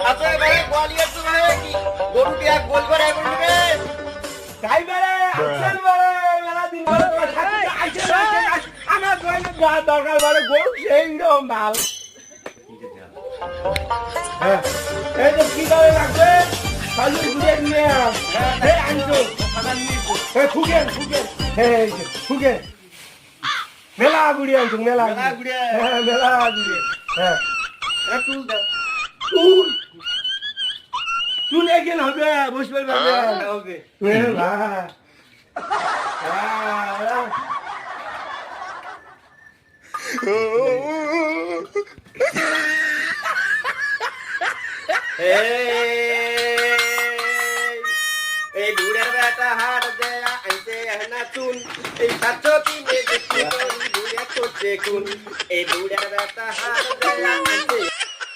আচ্ছা ভাই গোয়ালিয়র তো ভাই কি গরু কি এক গোল করে বলবে তাই বারে আছেন বারে মেলা দিন বারে আমার জন্য যা দরকার বারে গরু সেই রকম মাল হ্যাঁ এই তো কি করে লাগবে খালি ঘুরে নিয়ে এই আনছো এই ফুগেন এই ফুগেন মেলা গুড়ি আনছো মেলা গুড়ি হ্যাঁ মেলা গুড়ি হ্যাঁ টুল দাও তুই একদিন হবে বসবে হবে মেলা এই বুড়ের বেটা হাট দেয়া আইতে না চুন এই সাতটি মেয়ে দেখি বুড়ে করছে কোন এই বুড়ের বেটা হাট দেয়া আইতে